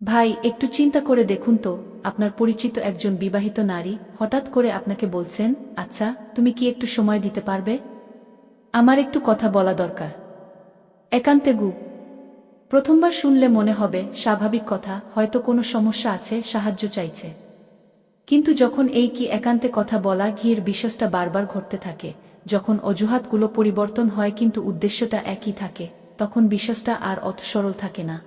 ভাই, একটু চিন্তা করে দেখুন তো, আপনার পরিচিত একজন বিবাহিত নারী হঠাৎ করে আপনাকে বলছেন, আচ্ছা, তুমি কি একটু সময় দিতে পারবে? আমার একটু কথা বলা দরকার। একান্তে গু। প্রথমবার শুনলে মনে হবে স্বাভাবিক কথা, হয়তো কোনো সমস্যা আছে, সাহায্য চাইছে। কিন্তু যখন এই কি একান্তে কথা বলা ঘির বিশ্বাসটা বারবার ঘটতে থাকে, যখন অজুহাতগুলো পরিবর্তন হয় কিন্তু উদ্দেশ্যটা একই থাকে, তখন বিশ্বাসটা আর অত সরল থাকে না।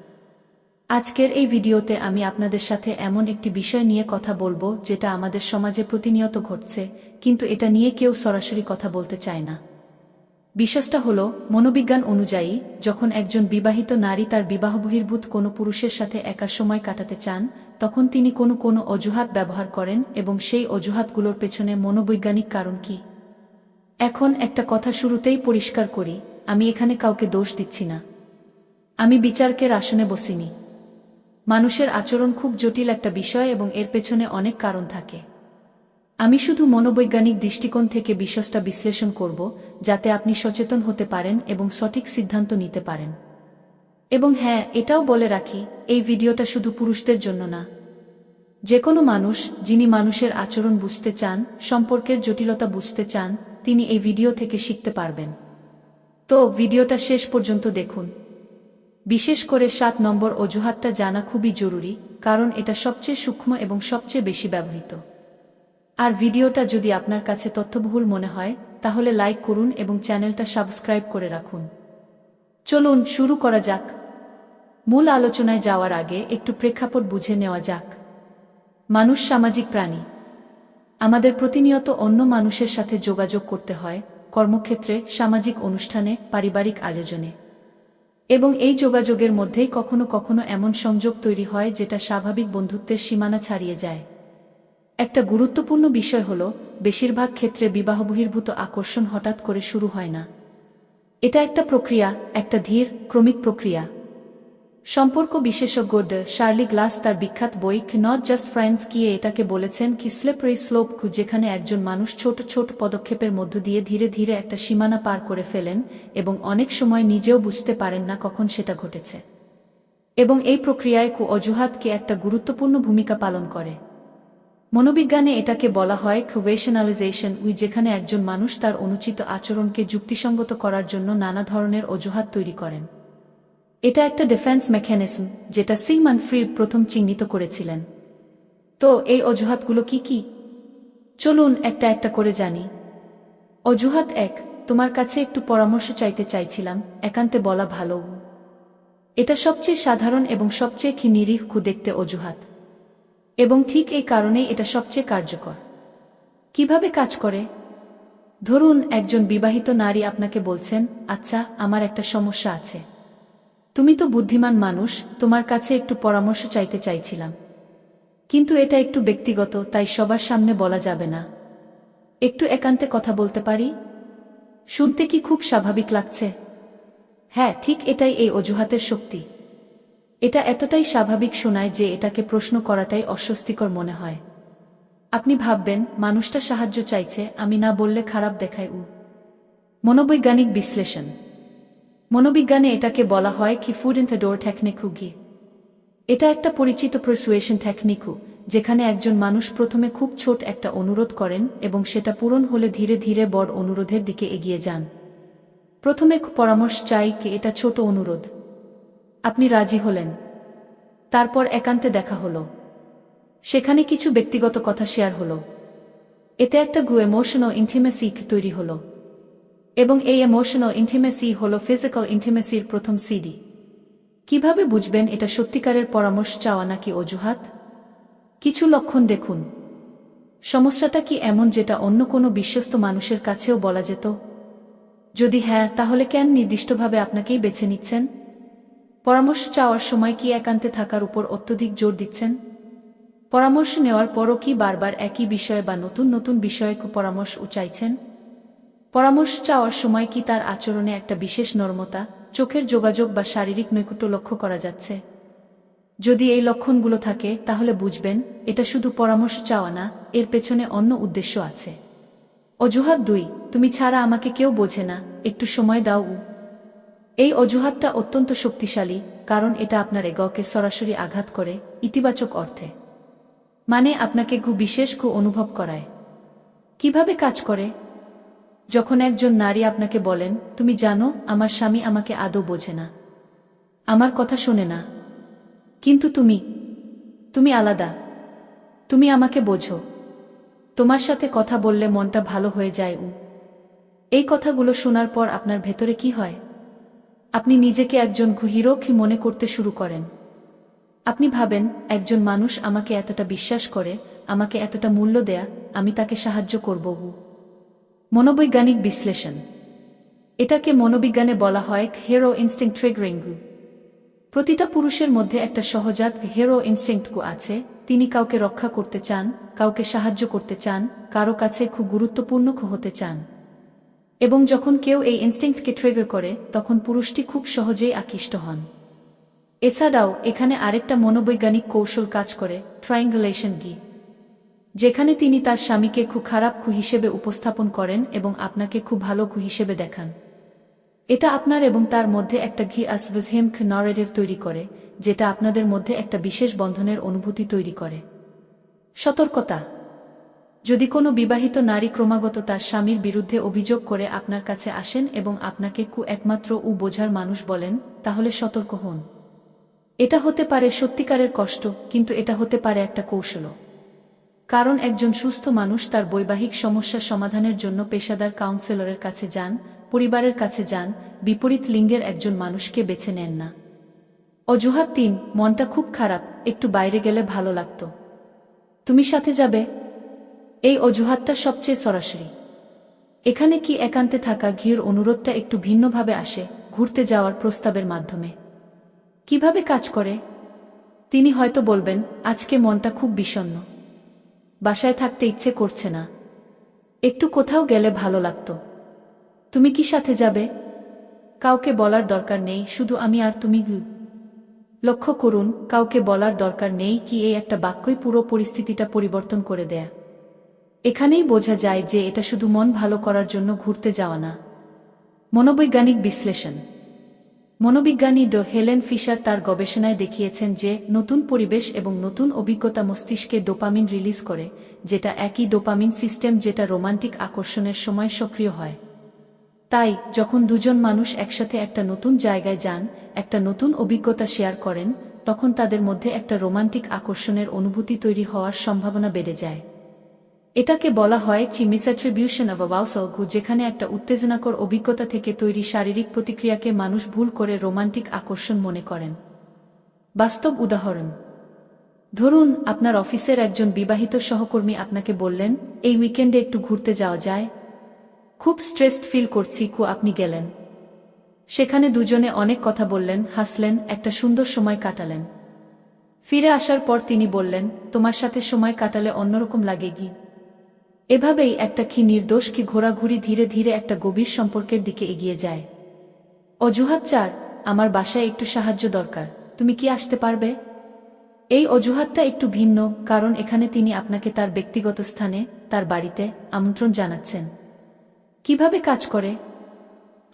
আজকের এই ভিডিওতে আমি আপনাদের সাথে এমন একটি বিষয় নিয়ে কথা বলবো যেটা আমাদের সমাজে প্রতিনিয়ত ঘটছে, কিন্তু এটা নিয়ে কেউ সরাসরি কথা বলতে চায় না। বিশ্বাসটা হলো, মনোবিজ্ঞান অনুযায়ী যখন একজন বিবাহিত নারী তার বিবাহবহির্ভূত কোনো পুরুষের সাথে একা সময় কাটাতে চান, তখন তিনি কোনো অজুহাত ব্যবহার করেন, এবং সেই অজুহাতগুলোর পেছনে মনোবৈজ্ঞানিক কারণ কি। এখন একটা কথা শুরুতেই পরিষ্কার করি, আমি এখানে কাউকে দোষ দিচ্ছি না। আমি বিচারকের আসনে বসিনি। মানুষের আচরণ খুব জটিল একটা বিষয় এবং এর পেছনে অনেক কারণ থাকে। আমি শুধু মনোবৈজ্ঞানিক দৃষ্টিকোণ থেকে বিষয়টা বিশ্লেষণ করব, যাতে আপনি সচেতন হতে পারেন এবং সঠিক সিদ্ধান্ত নিতে পারেন। এবং হ্যাঁ, এটাও বলে রাখি, এই ভিডিওটা শুধু পুরুষদের জন্য না। যে কোনো মানুষ, যিনি মানুষের আচরণ বুঝতে চান, সম্পর্কের জটিলতা বুঝতে চান, তিনি এই ভিডিও থেকে শিখতে পারবেন। তো ভিডিওটা শেষ পর্যন্ত দেখুন। বিশেষ করে 7 নম্বর অজুহাতটা জানা খুবই জরুরি, কারণ এটা সবচেয়ে সূক্ষ্ম এবং সবচেয়ে বেশি ব্যবহৃত। আর ভিডিওটা যদি আপনার কাছে তথ্যবহুল মনে হয়, তাহলে লাইক করুন এবং চ্যানেলটা সাবস্ক্রাইব করে রাখুন। চলুন শুরু করা যাক। মূল আলোচনায় যাওয়ার আগে একটু প্রেক্ষাপট বুঝে নেওয়া যাক। মানুষ সামাজিক প্রাণী। আমাদের প্রতিনিয়ত অন্য মানুষের সাথে যোগাযোগ করতে হয়, কর্মক্ষেত্রে, সামাজিক অনুষ্ঠানে, পারিবারিক আয়োজনে। এবং এই যোগাযোগের মধ্যেই কখনো কখনো এমন সংযোগ তৈরি হয় যেটা স্বাভাবিক বন্ধুত্বের সীমানা ছাড়িয়ে যায়। একটা গুরুত্বপূর্ণ বিষয় হলো, বেশিরভাগ ক্ষেত্রে বিবাহবহির্ভূত আকর্ষণ হঠাৎ করে শুরু হয় না। এটা একটা প্রক্রিয়া, একটা ধীর, ক্রমিক প্রক্রিয়া। সম্পর্ক বিশেষজ্ঞ শার্লি গ্লাস তার বিখ্যাত বই নট জাস্ট ফ্রেন্ডস কি এটাকে বলেছেন কি স্লিপারি স্লোপ, যেখানে একজন মানুষ ছোট ছোট পদক্ষেপের মধ্য দিয়ে ধীরে ধীরে একটা সীমানা পার করে ফেলেন, এবং অনেক সময় নিজেও বুঝতে পারেন না কখন সেটা ঘটেছে। এবং এই প্রক্রিয়ায় অজুহাতকে একটা গুরুত্বপূর্ণ ভূমিকা পালন করে। মনোবিজ্ঞানে এটাকে বলা হয় রেশনালাইজেশন, যেখানে একজন মানুষ তার অনুচিত আচরণকে যুক্তিসঙ্গত করার জন্য নানা ধরনের অজুহাত তৈরি করেন। এটা একটা ডিফেন্স মেকানিজম, যেটা সিগমন্ড ফ্রয়েড প্রথম চিহ্নিত করেছিলেন। তো এই অজুহাতগুলো কি কি? চলুন একটা একটা করে জানি। অজুহাত 1, তোমার কাছে একটু পরামর্শ চাইতে চাইছিলাম, একান্তে বলা ভালো। এটা সবচেয়ে সাধারণ এবং সবচেয়ে নিরীহ দেখতে অজুহাত। এবং ঠিক এই কারণেই এটা সবচেয়ে কার্যকর। কিভাবে কাজ করে? ধরুন, একজন বিবাহিত নারী আপনাকে বলছেন, আচ্ছা, আমার একটা সমস্যা আছে। তুমি তো বুদ্ধিমান মানুষ, তোমার কাছে একটু পরামর্শ চাইতে চাইছিলাম। কিন্তু এটা একটু ব্যক্তিগত, তাই সবার সামনে বলা যাবে না। একটু একান্তে কথা বলতে পারি? শুনতে কি খুব স্বাভাবিক লাগছে? হ্যাঁ, ঠিক এটাই এই অজুহাতের শক্তি। এটা এতটাই স্বাভাবিক শোনায় যে এটাকে প্রশ্ন করাটাই অস্বস্তিকর মনে হয়। আপনি ভাববেন, মানুষটা সাহায্য চাইছে, আমি না বললে খারাপ দেখায়। মনোবৈজ্ঞানিক বিশ্লেষণ। মনোবিজ্ঞানে এটাকে বলা হয় কি foot in the door technique. এটা একটা পরিচিত পারসুয়েশন টেকনিক, যেখানে একজন মানুষ প্রথমে খুব ছোট একটা অনুরোধ করেন এবং সেটা পূরণ হলে ধীরে ধীরে বড় অনুরোধের দিকে এগিয়ে যান। প্রথমে পরামর্শ চাই কি এটা ছোট অনুরোধ। আপনি রাজি হলেন। তারপর একান্তে দেখা হলো। সেখানে কিছু ব্যক্তিগত কথা শেয়ার হলো। এতে একটা ইমোশনাল ইন্টিমেসি তৈরি হলো। এবং এই ইমোশনাল ইন্টিমেসি হলো ফিজিক্যাল ইন্টিমেসির প্রথম সিডি। কিভাবে বুঝবেন এটা সত্যিকারের পরামর্শ চাওয়া নাকি অজুহাত? কিছু লক্ষণ দেখুন। সমস্যাটা কি এমন যেটা অন্য কোনো বিশ্বস্ত মানুষের কাছেও বলা যেত? যদি হ্যাঁ, তাহলে কেন নির্দিষ্টভাবে আপনাকেই বেছে নিচ্ছেন? পরামর্শ চাওয়ার সময় কি একান্তে থাকার উপর অত্যধিক জোর দিচ্ছেন? পরামর্শ নেওয়ার পরও কি বারবার একই বিষয়ে বা নতুন নতুন বিষয়ে পরামর্শ চাইছেন? পরামর্শ চাওয়ার সময় কি তার আচরণে একটা বিশেষ নরমতা, চোখের যোগাযোগ বা শারীরিক নৈকট্য লক্ষ্য করা যাচ্ছে? যদি এই লক্ষণগুলো থাকে, তাহলে বুঝবেন এটা শুধু পরামর্শ চাওয়া না, এর পেছনে অন্য উদ্দেশ্য আছে। অজুহাত 2, তুমি ছাড়া আমাকে কেউ বোঝে না, একটু সময় দাও। এই অজুহাতটা অত্যন্ত শক্তিশালী, কারণ এটা আপনার এগোকে সরাসরি আঘাত করে, ইতিবাচক অর্থে। মানে আপনাকে বিশেষ অনুভব করায়। কিভাবে কাজ করে? যখন একজন নারী আপনাকে বলেন, তুমি জানো, আমার স্বামী আমাকে আদৌ বোঝে না, আমার কথা শোনে না, কিন্তু তুমি আলাদা, তুমি আমাকে বোঝো, তোমার সাথে কথা বললে মনটা ভালো হয়ে যায়। এই কথাগুলো শোনার পর আপনার ভেতরে কি হয়? আপনি নিজেকে একজন হিরো মনে করতে শুরু করেন। আপনি ভাবেন, একজন মানুষ আমাকে এতটা বিশ্বাস করে, আমাকে এতটা মূল্য দেয়া, আমি তাকে সাহায্য করব। মনোবৈজ্ঞানিক বিশ্লেষণ। এটাকে মনোবিজ্ঞানে বলা হয় হিরো ইনস্টিংক্ট ট্রিগারিং। প্রতিটা পুরুষের মধ্যে একটা সহজাত হিরো ইনস্টিংক্ট আছে। তিনি কাউকে রক্ষা করতে চান, কাউকে সাহায্য করতে চান, কারো কাছে খুব গুরুত্বপূর্ণ হতে চান। এবং যখন কেউ এই ইনস্টিংক্টকে ট্রিগার করে, তখন পুরুষটি খুব সহজেই আকৃষ্ট হন। এছাড়াও এখানে আরেকটা মনোবৈজ্ঞানিক কৌশল কাজ করে, ট্রায়াঙ্গুলেশন গি, যেখানে তিনি তার স্বামীকে খুব খারাপ হিসেবে উপস্থাপন করেন এবং আপনাকে খুব ভালো হিসেবে দেখান। এটা আপনার এবং তার মধ্যে একটা আসভিজহেম নরেটিভ তৈরি করে, যেটা আপনাদের মধ্যে একটা বিশেষ বন্ধনের অনুভূতি তৈরি করে। সতর্কতা। যদি কোনো বিবাহিত নারী ক্রমাগত তার স্বামীর বিরুদ্ধে অভিযোগ করে আপনার কাছে আসেন এবং আপনাকে একমাত্র বোঝার মানুষ বলেন, তাহলে সতর্ক হন। এটা হতে পারে সত্যিকারের কষ্ট, কিন্তু এটা হতে পারে একটা কৌশলও। কারণ একজন সুস্থ মানুষ তার বৈবাহিক সমস্যা সমাধানের জন্য পেশাদার কাউন্সেলরের কাছে যান, পরিবারের কাছে যান, বিপরীত লিঙ্গের একজন মানুষকে বেছে নেন না। অজুহাত ৩, মনটা খুব খারাপ, একটু বাইরে গেলে ভালো লাগতো, তুমি সাথে যাবে? এই অজুহাতটা সবচেয়ে সরাসরি। এখানে কি একান্তে থাকা ঘির অনুরোধটা একটু ভিন্নভাবে আসে, ঘুরতে যাওয়ার প্রস্তাবের মাধ্যমে। কিভাবে কাজ করে? তিনি হয়তো বলবেন, আজকে মনটা খুব বিষণ্ণ, বাসায় থাকতে ইচ্ছে করছে না, একটু কোথাও গেলে ভালো লাগতো, তুমি কি সাথে যাবে? কাউকে বলার দরকার নেই, শুধু আমি আর তুমি। লক্ষ্য করুন, কাউকে বলার দরকার নেই কি এই একটা বাক্যই পুরো পরিস্থিতিটা পরিবর্তন করে দেয়া। এখানেই বোঝা যায় যে এটা শুধু মন ভালো করার জন্য ঘুরতে যাওয়া না। মনোবৈজ্ঞানিক বিশ্লেষণ। মনোবিজ্ঞানী হেলেন ফিশার তার গবেষণায় দেখিয়েছেন যে নতুন পরিবেশ এবং নতুন অভিজ্ঞতা মস্তিষ্কে ডোপামিন রিলিজ করে, যেটা একই ডোপামিন সিস্টেম যেটা রোমান্টিক আকর্ষণের সময় সক্রিয় হয়। তাই যখন দুজন মানুষ একসাথে একটা নতুন জায়গায় যান, একটা নতুন অভিজ্ঞতা শেয়ার করেন, তখন তাদের মধ্যে একটা রোমান্টিক আকর্ষণের অনুভূতি তৈরি হওয়ার সম্ভাবনা বেড়ে যায়। এটাকে বলা হয় মিসঅ্যাট্রিবিউশন অফ অ্যারাউসাল, যেখানে একটা উত্তেজনাকর অভিজ্ঞতা থেকে তৈরি শারীরিক প্রতিক্রিয়াকে মানুষ ভুল করে রোমান্টিক আকর্ষণ মনে করেন। বাস্তব উদাহরণ। ধরুন, আপনার অফিসের একজন বিবাহিত সহকর্মী আপনাকে বললেন, এই উইকেন্ডে একটু ঘুরতে যাওয়া যায়, খুব স্ট্রেসড ফিল করছি। আপনি গেলেন। সেখানে দুজনে অনেক কথা বললেন, হাসলেন, একটা সুন্দর সময় কাটালেন। ফিরে আসার পর তিনি বললেন, তোমার সাথে সময় কাটালে অন্যরকম লাগে গি। এভাবেই একটা নির্দোষ ঘোরাঘুরি ধীরে ধীরে একটা গভীর সম্পর্কের দিকে এগিয়ে যায়। অজুহাত ৪, আমার বাসায় একটু সাহায্য দরকার, তুমি কি আসতে পারবে? এই অজুহাতটা একটু ভিন্ন, কারণ এখানে তিনি আপনাকে তার ব্যক্তিগত স্থানে, তার বাড়িতে আমন্ত্রণ জানাচ্ছেন। কিভাবে কাজ করে?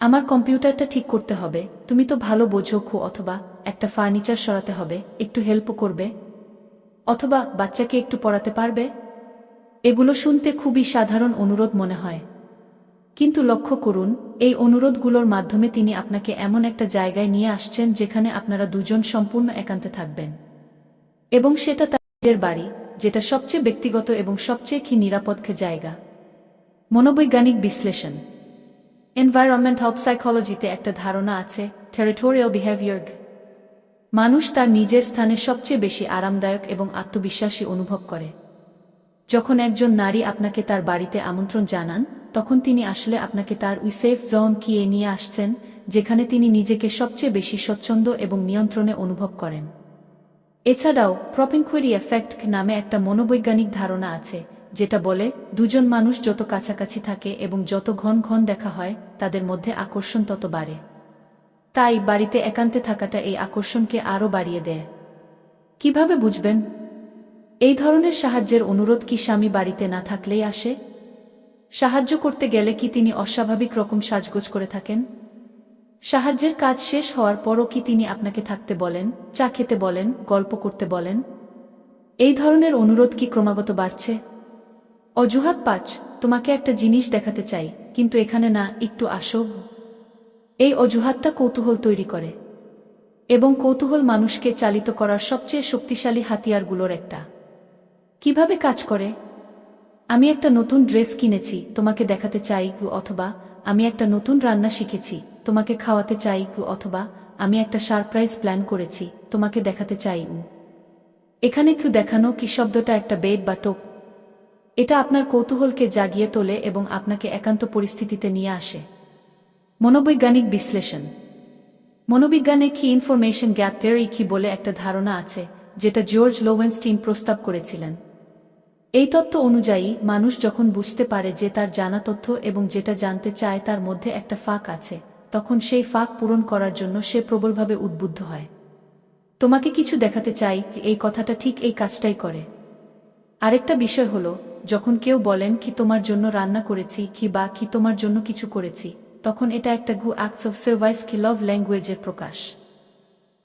আমার কম্পিউটারটা ঠিক করতে হবে, তুমি তো ভালো বোঝো, অথবা একটা ফার্নিচার সরাতে হবে, একটু হেল্প করবে? অথবা বাচ্চাকে একটু পড়াতে পারবে? এগুলো শুনতে খুবই সাধারণ অনুরোধ মনে হয়, কিন্তু লক্ষ্য করুন, এই অনুরোধগুলোর মাধ্যমে তিনি আপনাকে এমন একটা জায়গায় নিয়ে আসছেন যেখানে আপনারা দুজন সম্পূর্ণ একান্তে থাকবেন, এবং সেটা তার নিজের বাড়ি, যেটা সবচেয়ে ব্যক্তিগত এবং সবচেয়ে নিরাপদ জায়গা। মনোবৈজ্ঞানিক বিশ্লেষণ। এনভায়রনমেন্টাল সাইকোলজিতে একটা ধারণা আছে, টেরিটোরিয়াল বিহেভিয়ার। মানুষ তার নিজের স্থানে সবচেয়ে বেশি আরামদায়ক এবং আত্মবিশ্বাসী অনুভব করে। যখন একজন নারী আপনাকে তার বাড়িতে আমন্ত্রণ জানান, তখন তিনি আসলে আপনাকে তার সেফ জোন নিয়ে আসছেন, যেখানে তিনি নিজেকে সবচেয়ে বেশি স্বচ্ছন্দ এবং নিয়ন্ত্রণে অনুভব করেন। এছাড়াও প্রপিনকুয়েরি এফেক্ট নামে একটা মনোবৈজ্ঞানিক ধারণা আছে, যেটা বলে দুজন মানুষ যত কাছাকাছি থাকে এবং যত ঘন ঘন দেখা হয়, তাদের মধ্যে আকর্ষণ তত বাড়ে। তাই বাড়িতে একান্তে থাকাটা এই আকর্ষণকে আরও বাড়িয়ে দেয়। কিভাবে বুঝবেন? এই ধরনের সাহায্যের অনুরোধ কি স্বামী বাড়িতে না থাকলেই আসে? সাহায্য করতে গেলে কি তিনি অস্বাভাবিক রকম সাজগোজ করে থাকেন? সাহায্যের কাজ শেষ হওয়ার পরও কি তিনি আপনাকে থাকতে বলেন, চা খেতে বলেন, গল্প করতে বলেন? এই ধরনের অনুরোধ কি ক্রমাগত বাড়ছে? অজুহাত ৫, তোমাকে একটা জিনিস দেখাতে চাই, কিন্তু এখানে না, একটু আসো। এই অজুহাতটা কৌতূহল তৈরি করে, এবং কৌতূহল মানুষকে চালিত করার সবচেয়ে শক্তিশালী হাতিয়ারগুলোর একটা। কিভাবে কাজ করে? আমি একটা নতুন ড্রেস কিনেছি, তোমাকে দেখাতে চাই, অথবা আমি একটা নতুন রান্না শিখেছি, তোমাকে খাওয়াতে চাই, অথবা আমি একটা সারপ্রাইজ প্ল্যান করেছি, তোমাকে দেখাতে চাই। এখানে দেখানো কি শব্দটা একটা বেড বা টোপ। এটা আপনার কৌতূহলকে জাগিয়ে তোলে এবং আপনাকে একান্ত পরিস্থিতিতে নিয়ে আসে। মনোবৈজ্ঞানিক বিশ্লেষণ। মনোবিজ্ঞানে কি ইনফরমেশন গ্যাপ থিওরি কি বলে একটা ধারণা আছে, যেটা জর্জ লোভেনস্টিন প্রস্তাব করেছিলেন। এই তত্ত্ব অনুযায়ী মানুষ যখন বুঝতে পারে যে তার জানা তথ্য এবং যেটা জানতে চায় তার মধ্যে একটা ফাঁক আছে, তখন সেই ফাঁক পূরণ করার জন্য সে প্রবলভাবে উদ্বুদ্ধ হয়। তোমাকে কিছু দেখাতে চাই, এই কথাটা ঠিক এই কাজটাই করে। আরেকটা বিষয় হলো, যখন কেউ বলেন কি তোমার জন্য রান্না করেছি, কি বা কি তোমার জন্য কিছু করেছি, তখন এটা একটা অ্যাক্টস অফ সার্ভিস কি লাভ ল্যাঙ্গুয়েজের প্রকাশ।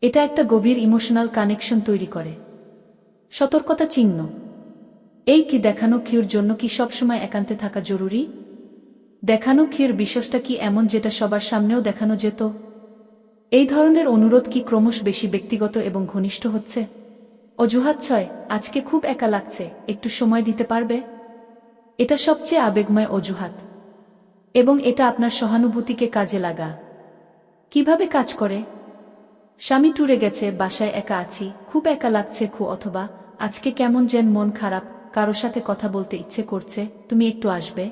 এটা একটা গভীর ইমোশনাল কানেকশন তৈরি করে। সতর্কতা চিহ্ন। এই কি দেখানো কিউর জন্য কি সবসময় একান্তে থাকা জরুরি? দেখানো কিউর বিষয়টা কি এমন যেটা সবার সামনেও দেখানো যেত? এই ধরনের অনুরোধ কি ক্রমশ বেশি ব্যক্তিগত এবং ঘনিষ্ঠ হচ্ছে? অজুহাত ৬, আজকে খুব একা লাগছে, একটু সময় দিতে পারবে? এটা সবচেয়ে আবেগময় অজুহাত, এবং এটা আপনার সহানুভূতিকে কাজে লাগা। কিভাবে কাজ করে? স্বামী ট্যুরে গেছে, বাসায় একা আছি, খুব একা লাগছে, অথবা আজকে কেমন যেন মন খারাপ, কারো সাথে কথা বলতে ইচ্ছে করছে, তুমি একটু আসবে?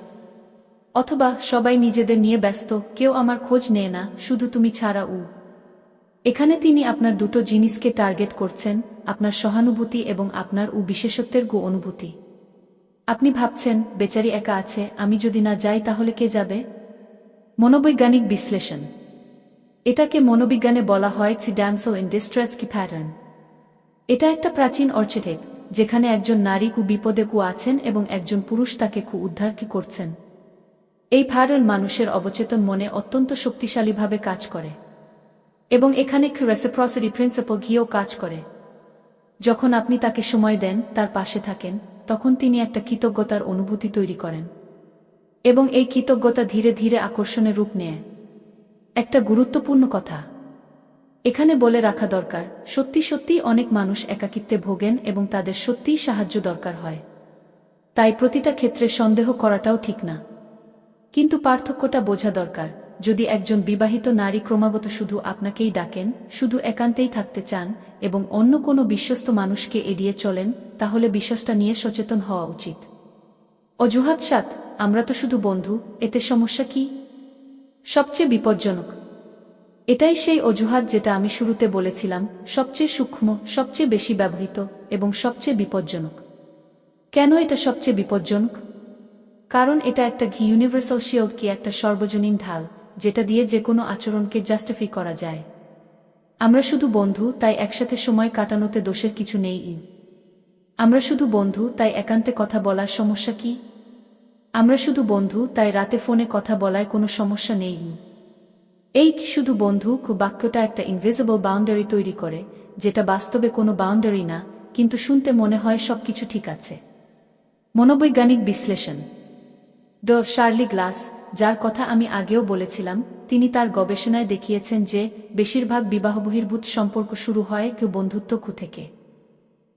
অথবা সবাই নিজেদের নিয়ে ব্যস্ত, কেউ আমার খোঁজ নেয় না, শুধু তুমি ছাড়া। এখানে তিনি আপনার দুটো জিনিসকে টার্গেট করছেন, আপনার সহানুভূতি এবং আপনার বিশেষত্বের অনুভূতি। আপনি ভাবছেন, বেচারি একা আছে, আমি যদি না যাই তাহলে কে যাবে? মনোবৈজ্ঞানিক বিশ্লেষণ। এটাকে মনোবিজ্ঞানে বলা হয় ড্যামসেল ইন ডিস্ট্রেস কি প্যাটার্ন। এটা একটা প্রাচীন আর্চেটাইপ, যেখানে একজন নারী বিপদে আছেন এবং একজন পুরুষ তাকে উদ্ধার করছেন। এই প্যাটার্ন মানুষের অবচেতন মনে অত্যন্ত শক্তিশালীভাবে কাজ করে, এবং এখানে রেসিপ্রসিটি প্রিন্সিপল গিয়েও কাজ করে। যখন আপনি তাকে সময় দেন, তার পাশে থাকেন, তখন তিনি একটা কৃতজ্ঞতার অনুভূতি তৈরি করেন, এবং এই কৃতজ্ঞতা ধীরে ধীরে আকর্ষণের রূপ নেয়। একটা গুরুত্বপূর্ণ কথা এখানে বলে রাখা দরকার, সত্যি সত্যি অনেক মানুষ একাকিত্বে ভোগেন এবং তাদের সত্যিই সাহায্য দরকার হয়। তাই প্রতিটা ক্ষেত্রে সন্দেহ করাটাও ঠিক না, কিন্তু পার্থক্যটা বোঝা দরকার। যদি একজন বিবাহিত নারী ক্রমাগত শুধু আপনাকেই ডাকেন, শুধু একান্তেই থাকতে চান এবং অন্য কোনো বিশ্বস্ত মানুষকে এড়িয়ে চলেন, তাহলে বিষয়টা নিয়ে সচেতন হওয়া উচিত। অজুহাত ৭, আমরা তো শুধু বন্ধু, এতে সমস্যা কি? সবচেয়ে বিপজ্জনক। এটাই সেই অজুহাত যেটা আমি শুরুতে বলেছিলাম, সবচেয়ে সূক্ষ্ম, সবচেয়ে বেশি ব্যবহৃত এবং সবচেয়ে বিপজ্জনক। কেন এটা সবচেয়ে বিপজ্জনক? কারণ এটা একটা ইউনিভার্সাল শিল্ড, কি একটা সর্বজনীন ঢাল, যেটা দিয়ে যে কোনো আচরণকে জাস্টিফাই করা যায়। আমরা শুধু বন্ধু, তাই একসাথে সময় কাটানোতে দোষের কিছু নেই। আমরা শুধু বন্ধু, তাই একান্তে কথা বলার সমস্যা কি? আমরা শুধু বন্ধু, তাই রাতে ফোনে কথা বলায় কোনো সমস্যা নেই। এই শুধু বন্ধু বাক্যটা একটা ইনভিজিবল বাউন্ডারি তৈরি করে, যেটা বাস্তবে কোনো বাউন্ডারি না, কিন্তু শুনতে মনে হয় সবকিছু ঠিক আছে। মনোবৈজ্ঞানিক বিশ্লেষণ। শার্লি গ্লাস, যার কথা আমি আগেও বলেছিলাম, তিনি তার গবেষণায় দেখিয়েছেন যে বেশিরভাগ বিবাহবহির্ভূত সম্পর্ক শুরু হয় বন্ধুত্ব থেকে।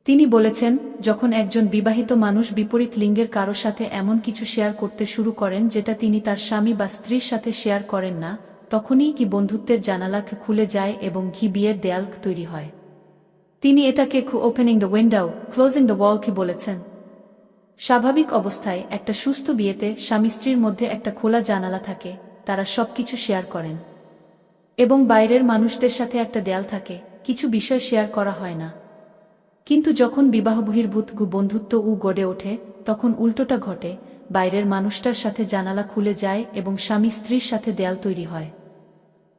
তিনি বলেছেন, যখন একজন বিবাহিত মানুষ বিপরীত লিঙ্গের কারো সাথে এমন কিছু শেয়ার করতে শুরু করেন যেটা তিনি তার স্বামী বা স্ত্রীর সাথে শেয়ার করেন না, তখনই বন্ধুত্বের জানালা খুলে যায় এবং বিয়ের দেয়াল তৈরি হয়। তিনি এটাকে opening the window, closing the wall বলেছেন। স্বাভাবিক অবস্থায় একটা সুস্থ বিয়েতে স্বামী স্ত্রীর মধ্যে একটা খোলা জানালা থাকে, তারা সবকিছু শেয়ার করেন, এবং বাইরের মানুষদের সাথে একটা দেয়াল থাকে, কিছু বিষয় শেয়ার করা হয় না। কিন্তু যখন বিবাহবহির্ভূত বন্ধুত্ব গড়ে ওঠে, তখন উল্টোটা ঘটে, বাইরের মানুষটার সাথে জানালা খুলে যায় এবং স্বামী স্ত্রীর সাথে দেয়াল তৈরি হয়।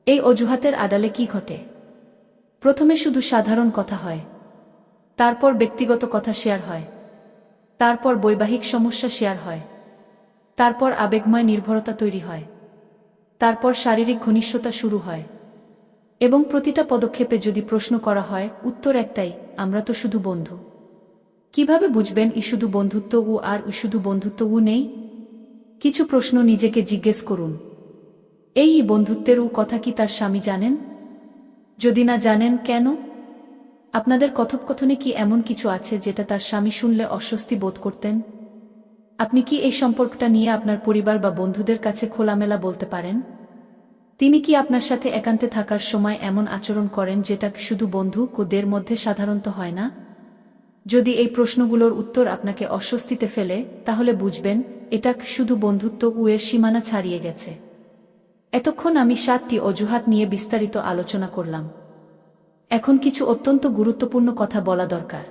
এই অজুহাতের আড়ালে কি ঘটে? প্রথমে শুধু সাধারণ কথা হয়, তারপর ব্যক্তিগত কথা শেয়ার হয়, তারপর বৈবাহিক সমস্যা শেয়ার হয়, তারপর আবেগময় নির্ভরতা তৈরি হয়, তারপর শারীরিক ঘনিষ্ঠতা শুরু হয়। এবং প্রতিটা পদক্ষেপে যদি প্রশ্ন করা হয় উত্তর একটাই, আমরা তো শুধু বন্ধু। কিভাবে বুঝবেন ই শুধু বন্ধুত্ব আর ই শুধু বন্ধুত্ব নেই? কিছু প্রশ্ন নিজেকে জিজ্ঞেস করুন। এই বন্ধুত্বের কথা কি তার স্বামী জানেন? যদি না জানেন, কেন? আপনাদের কথোপকথনে কি এমন কিছু আছে যেটা তার স্বামী শুনলে অস্বস্তি বোধ করতেন? আপনি কি এই সম্পর্কটা নিয়ে আপনার পরিবার বা বন্ধুদের কাছে খোলামেলা বলতে পারেন? তিনি কি আপনার সাথে একান্তে থাকার সময় এমন আচরণ করেন যেটা শুধু বন্ধুদের মধ্যে সাধারণত হয় না? যদি এই প্রশ্নগুলোর উত্তর আপনাকে অস্বস্তিতে ফেলে, তাহলে বুঝবেন এটা শুধু বন্ধুত্ব এর সীমানা ছাড়িয়ে গেছে। এতক্ষণ আমি 7টি অজুহাত নিয়ে বিস্তারিত আলোচনা করলাম। এখন কিছু অত্যন্ত গুরুত্বপূর্ণ কথা বলা দরকার।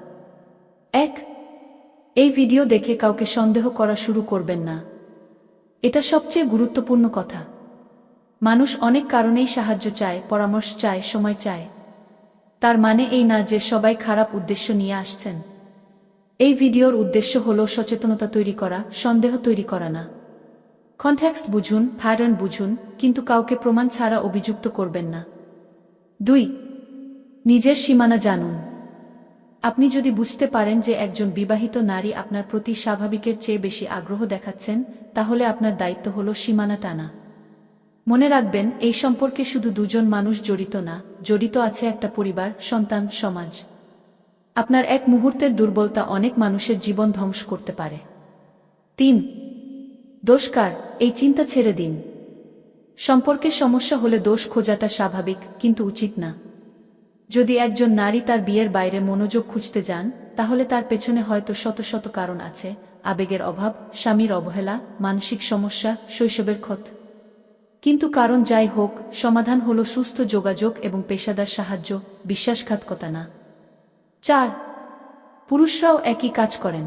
1. এই ভিডিও দেখে কাউকে সন্দেহ করা শুরু করবেন না। এটা সবচেয়ে গুরুত্বপূর্ণ কথা। মানুষ অনেক কারণেই সাহায্য চায়, পরামর্শ চায়, সময় চায়। তার মানে এই না যে সবাই খারাপ উদ্দেশ্য নিয়ে আসছেন। এই ভিডিওর উদ্দেশ্য হলো সচেতনতা তৈরি করা, সন্দেহ তৈরি করা না। কনটেক্সট বুঝুন, প্যাটার্ন বুঝুন, কিন্তু কাউকে প্রমাণ ছাড়া অভিযুক্ত করবেন না। 2. নিজের সীমানা জানুন। আপনি যদি বুঝতে পারেন যে একজন বিবাহিত নারী আপনার প্রতি স্বাভাবিকের চেয়ে বেশি আগ্রহ দেখাচ্ছেন, তাহলে আপনার দায়িত্ব হলো সীমানা টানা। মনে রাখবেন, এই সম্পর্কে শুধু দুজন মানুষ জড়িত না, জড়িত আছে একটা পরিবার, সন্তান, সমাজ। আপনার এক মুহূর্তের দুর্বলতা অনেক মানুষের জীবন ধ্বংস করতে পারে। 3. দোষ কার? এই চিন্তা ছেড়ে দিন। সম্পর্কে সমস্যা হলে দোষ খোঁজাটা স্বাভাবিক, কিন্তু উচিত না। যদি একজন নারী তার বিয়ের বাইরে মনোযোগ খুঁজতে যান, তাহলে তার পেছনে হয়তো শত শত কারণ আছে। আবেগের অভাব, স্বামীর অবহেলা, মানসিক সমস্যা, শৈশবের ক্ষত। কিন্তু কারণ যাই হোক, সমাধান হলো সুস্থ যোগাযোগ এবং পেশাদার সাহায্য, বিশ্বাসঘাতকতা না। 4. পুরুষরাও একই কাজ করেন।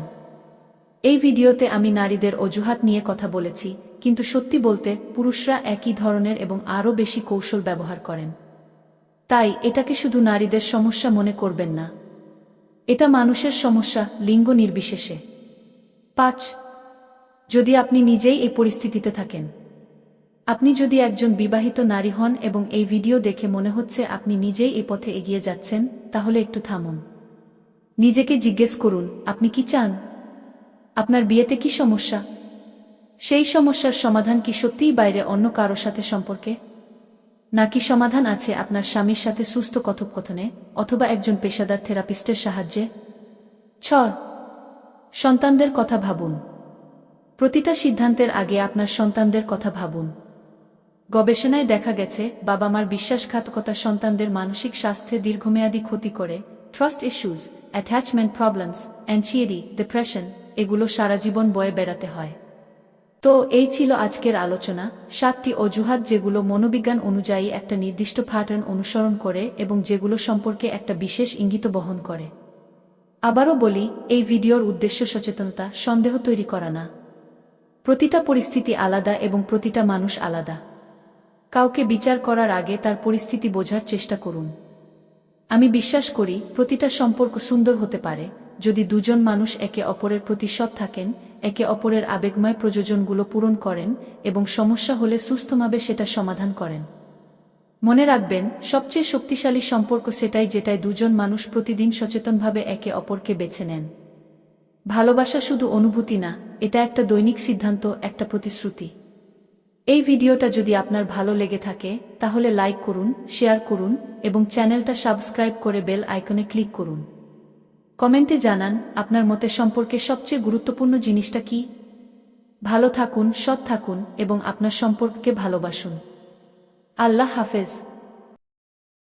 এই ভিডিওতে আমি নারীদের অজুহাত নিয়ে কথা বলেছি, কিন্তু সত্যি বলতে পুরুষরা একই ধরনের এবং আরও বেশি কৌশল ব্যবহার করেন। তাই এটাকে শুধু নারীদের সমস্যা মনে করবেন না। এটা মানুষের সমস্যা, লিঙ্গ নির্বিশেষে। 5. যদি আপনি নিজেই এই পরিস্থিতিতে থাকেন, আপনি যদি একজন বিবাহিত নারী হন এবং এই ভিডিও দেখে মনে হচ্ছে আপনি নিজেই এই পথে এগিয়ে যাচ্ছেন, তাহলে একটু থামুন। নিজেকে জিজ্ঞেস করুন, আপনি কি চান? আপনার বিয়েতে কি সমস্যা? সেই সমস্যার সমাধান কি সত্যিই বাইরে অন্য কারো সাথে সম্পর্কে? নাকি সমাধান আছে আপনার স্বামীর সাথে সুস্থ কথোপকথনে, অথবা একজন পেশাদার থেরাপিস্টের সাহায্যে? 6. সন্তানদের কথা ভাবুন। প্রতিটা সিদ্ধান্তের আগে আপনার সন্তানদের কথা ভাবুন। গবেষণায় দেখা গেছে, বাবা মার বিশ্বাসঘাতকতা সন্তানদের মানসিক স্বাস্থ্যে দীর্ঘমেয়াদী ক্ষতি করে। Trust issues, attachment problems, anxiety, depression, এগুলো সারা জীবন বয়ে বেড়াতে হয়। তো এই ছিল আজকের আলোচনা, 7টি অজুহাত যেগুলো মনোবিজ্ঞান অনুযায়ী একটা নির্দিষ্ট প্যাটার্ন অনুসরণ করে এবং যেগুলো সম্পর্কে একটা বিশেষ ইঙ্গিত বহন করে। আবারও বলি, এই ভিডিওর উদ্দেশ্য সচেতনতা, সন্দেহ তৈরি করা না। প্রতিটা পরিস্থিতি আলাদা এবং প্রতিটা মানুষ আলাদা। কাউকে বিচার করার আগে তার পরিস্থিতি বোঝার চেষ্টা করুন। আমি বিশ্বাস করি, প্রতিটা সম্পর্ক সুন্দর হতে পারে যদি দুজন মানুষ একে অপরের প্রতি সৎ থাকেন, একে অপরের আবেগময় প্রয়োজনগুলো পূরণ করেন এবং সমস্যা হলে সুস্থভাবে সেটা সমাধান করেন। মনে রাখবেন, সবচেয়ে শক্তিশালী সম্পর্ক সেটাই যেটায় দুজন মানুষ প্রতিদিন সচেতনভাবে একে অপরকে বেছে নেন। ভালোবাসা শুধু অনুভূতি না, এটা একটা দৈনিক সিদ্ধান্ত, একটা প্রতিশ্রুতি। এই ভিডিওটা যদি আপনার ভালো লেগে থাকে, তাহলে লাইক করুন, শেয়ার করুন এবং চ্যানেলটা সাবস্ক্রাইব করে বেল আইকনে ক্লিক করুন। কমেন্টে জানান আপনার মতে সম্পর্কে সবচেয়ে গুরুত্বপূর্ণ জিনিসটা কি। ভালো থাকুন, সৎ থাকুন এবং আপনার সম্পর্ককে ভালোবাসুন। আল্লাহ হাফেজ।